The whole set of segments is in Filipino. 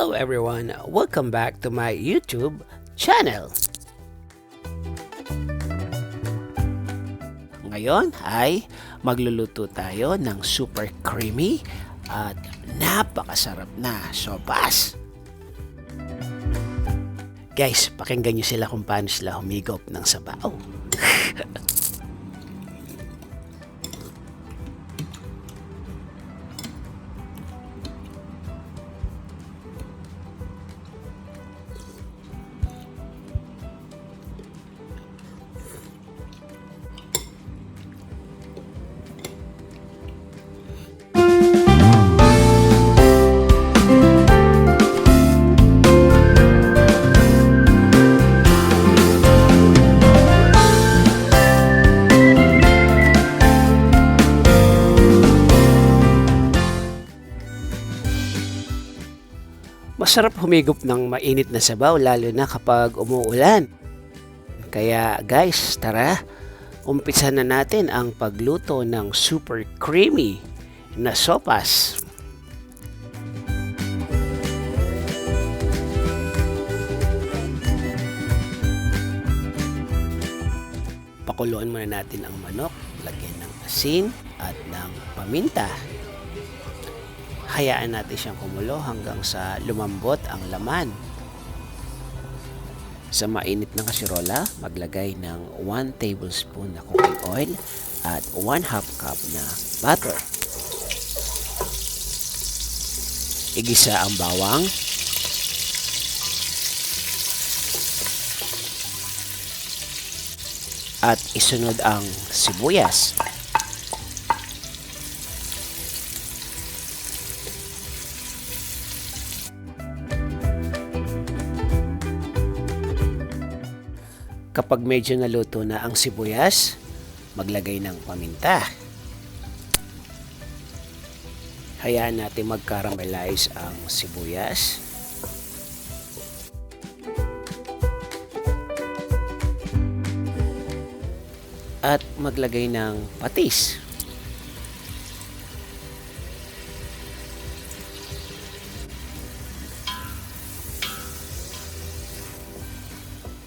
Hello everyone! Welcome back to my YouTube channel. Ngayon ay magluluto tayo ng super creamy at napakasarap na sopas. Guys, pakinggan nyo sila kung paano sila humigop ng sabaw. Masarap humigop ng mainit na sabaw lalo na kapag umuulan. Kaya guys, tara, umpisa na natin ang pagluto ng super creamy na sopas. Pakuluan muna natin ang manok, lagyan ng asin at ng paminta. Hayaan natin siyang kumulo hanggang sa lumambot ang laman. Sa mainit na kasirola, maglagay ng 1 tablespoon na cooking oil at 1/2 cup na butter. Igisa ang bawang. At isunod ang sibuyas. Kapag medyo naluto na ang sibuyas, maglagay ng paminta. Hayaan natin mag-caramelize ang sibuyas. At maglagay ng patis.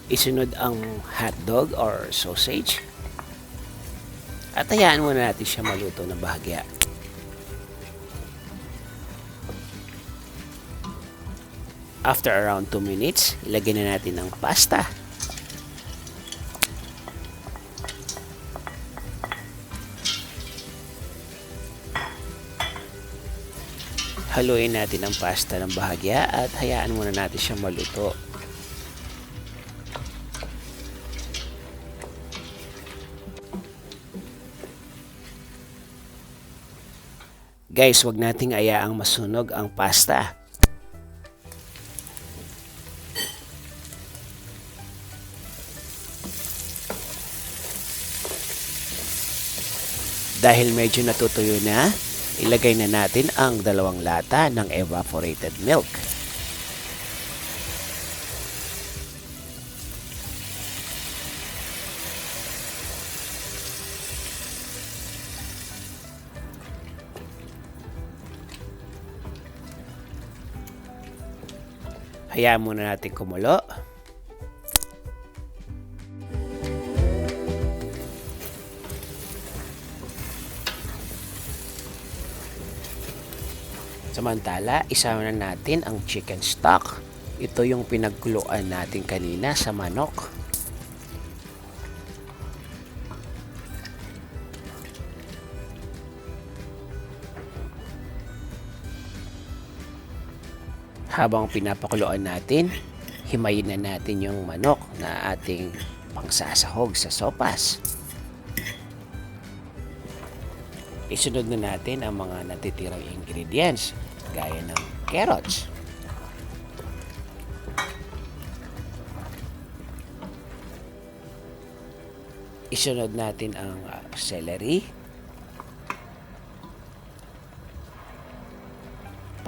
Isunod ang hotdog or sausage. At hayaan muna natin siya maluto ng bahagya. After around 2 minutes, ilagay na natin ang pasta. Haluin natin ang pasta ng bahagya at hayaan muna natin siya maluto. Guys, wag nating ayaang masunog ang pasta. Dahil medyo natutuyo na, ilagay na natin ang 2 lata ng evaporated milk. Hayaan muna natin kumulo. Samantala, isama na natin ang chicken stock. Ito yung pinagkuluan natin kanina sa manok. Habang pinapakuluan natin, himayin na natin yung manok na ating pangsasahog sa sopas. Isunod na natin ang mga natitirang ingredients gaya ng carrots, isunod natin ang celery,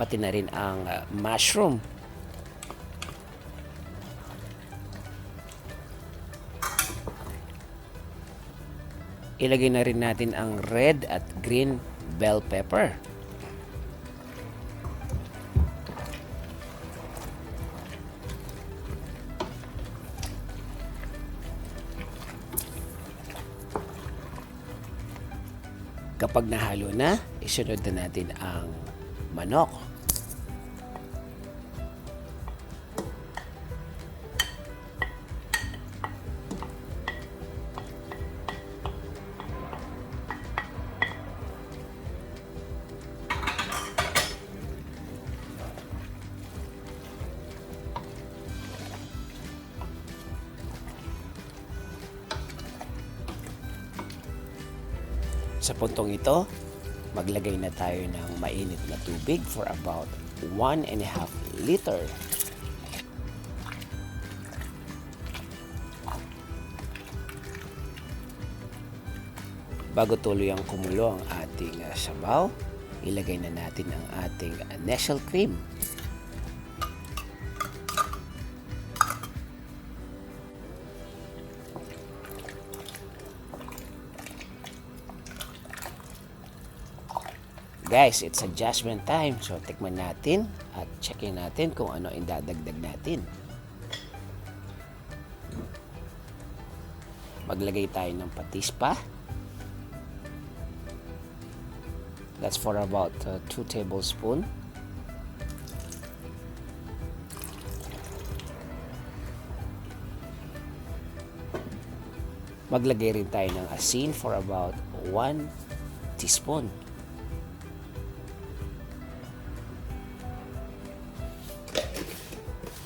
pati na rin ang mushroom. Ilagay na rin natin ang red at green bell pepper. Kapag nahalo na, isunod na natin ang manok. Sa puntong ito, maglagay na tayo ng mainit na tubig for about 1.5 liter. Bago tuluyang kumulo ang ating sabaw, ilagay na natin ang ating nestle cream. Guys, it's adjustment time. So, tikman natin at checkin natin kung ano ang dadagdag natin. Maglagay tayo ng patis pa. That's for about 2 tablespoons. Maglagay rin tayo ng asin for about 1 teaspoon.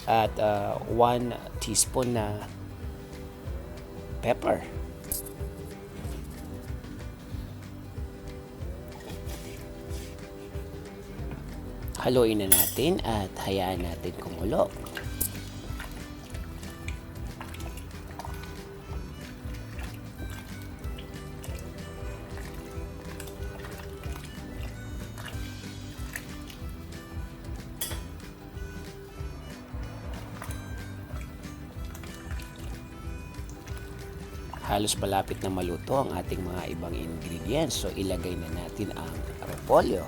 At 1 teaspoon na pepper. Haluin na natin at hayaan natin kumulo. Halos malapit na maluto ang ating mga ibang ingredients. So, ilagay na natin ang repolyo.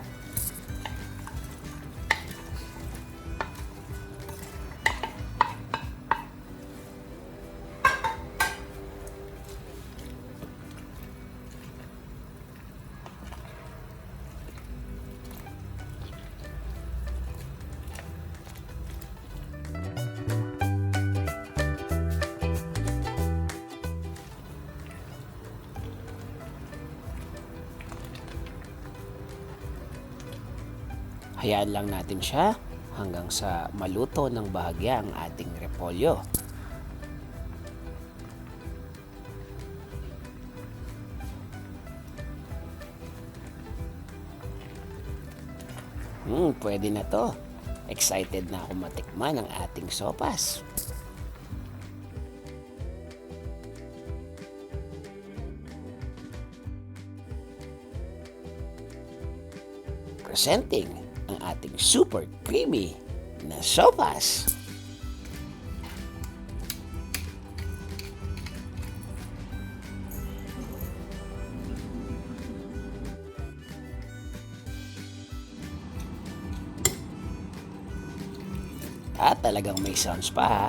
Hayaan lang natin siya hanggang sa maluto ng bahagya ang ating repolyo. Pwede na to. Excited na ako matikman ang ating sopas. Presenting ang ating super creamy na sopas. At talagang may sounds pa ha.